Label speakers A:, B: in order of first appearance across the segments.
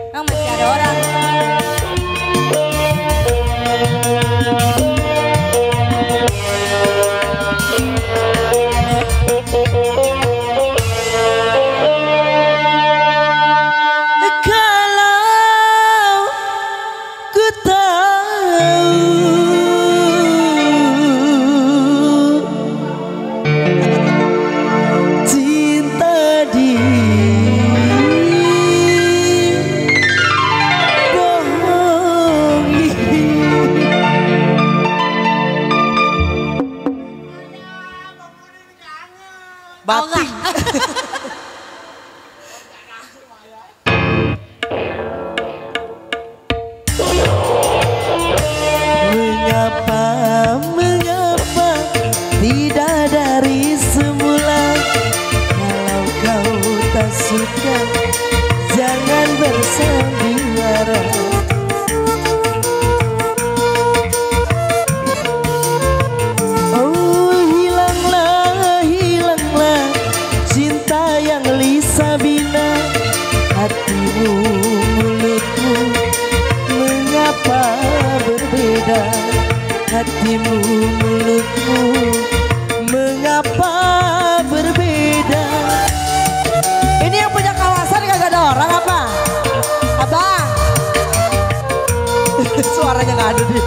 A: Oh, masih ada orang.
B: Batik.
C: Mengapa tidak dari semula? Kalau kau tak suka, jangan bersandiwara. Sabina, hatimu, mulutmu, mengapa berbeda? Hatimu, mulutmu, mengapa berbeda? Ini yang punya kawasan kagak ada orang apa? Abang, suaranya nggak ada dia.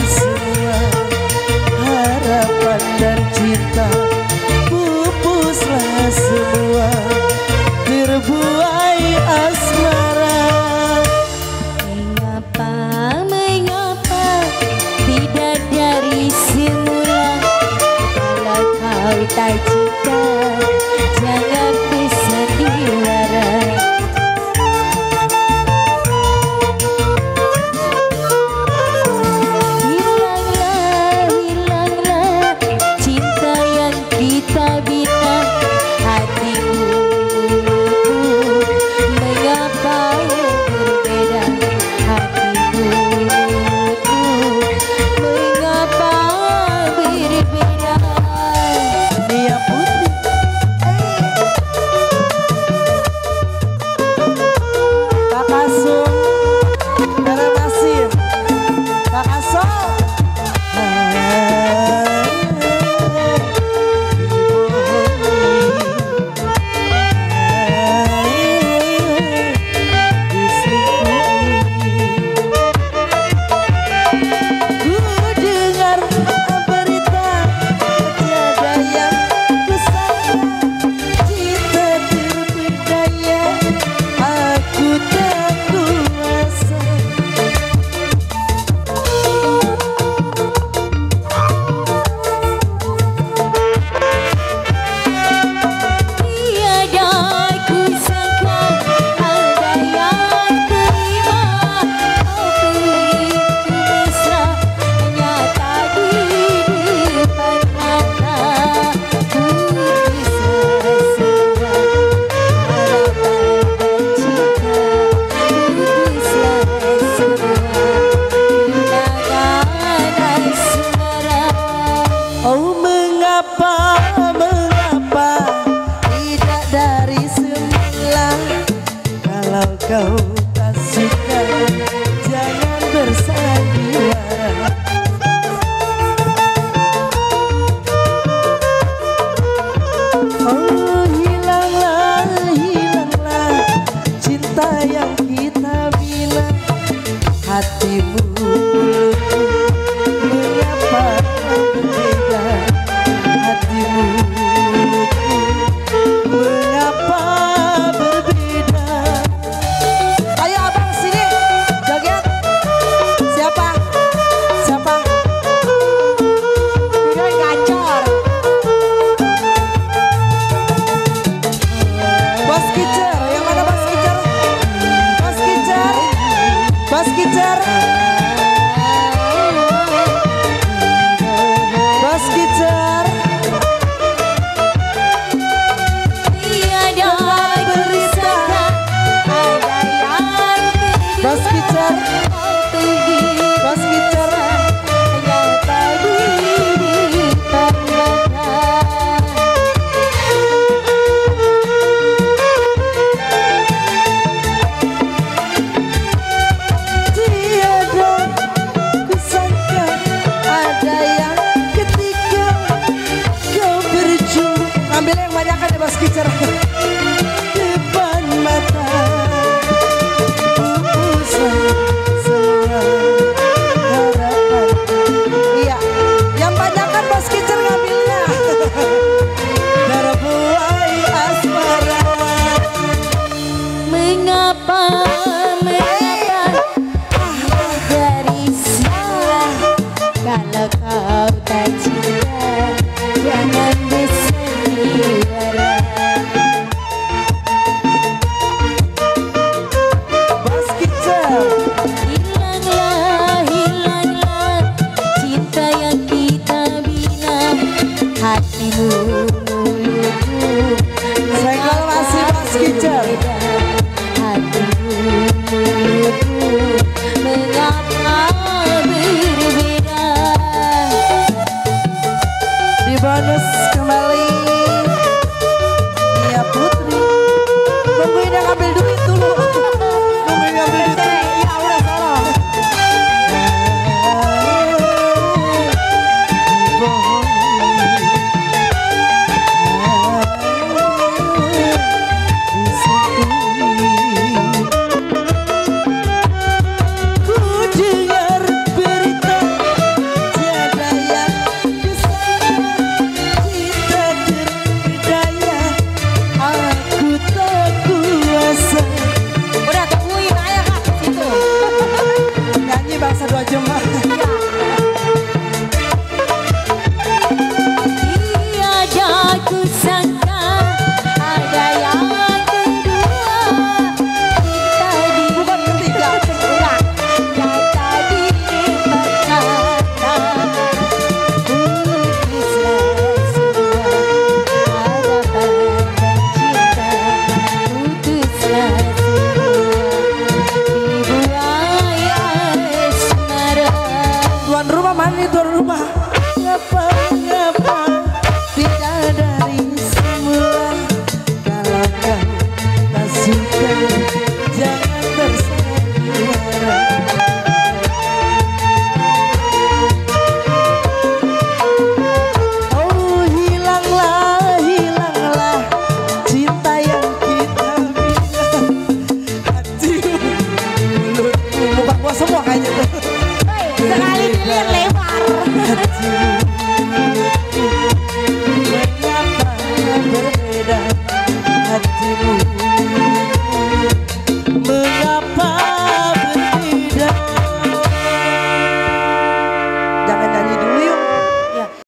C: Semua harapan dan cinta, pupuslah semua terbuai asmara.
A: Mengapa tidak dari semula? Kalau kau tak cinta, jangan bersandiwara.
C: Kau tak suka, jangan bersandiwara. Oh, hilanglah, hilanglah cinta yang kita bina. Hatimu, mulutmu, mengapa
A: Kalau kau tak cinta, jangan bersandiwara.
C: Bos Kicap.
A: Hilanglah, hilanglah cinta yang kita bina. Hatimu, mulutmu,
C: Senggol masih Bos Kicap.
A: hatimu, mulutmu, mengapa berbeda?
C: Di bonus kembali Nia Putri. Nungguin yang ambil duit dulu. Nungguin yang ambil duit dulu. Ya udah salah. Ku dengar berita tiada yang bisa cinta terbudaya. Aku tak kuasa.
A: Udah tungguin aja kak situ.
C: Nyanyi bangsa 2 jam mah.
A: Tiada kusangka ada yang kedua. Cinta di
C: Bukan ketiga.
A: enggak kata diri berkata putuslah semua harapan dan cinta. Putuslah semua dibuai asmara.
C: Tuan rumah mana tuan rumah? Ngapa tidak dari semula. Kalau kau tak suka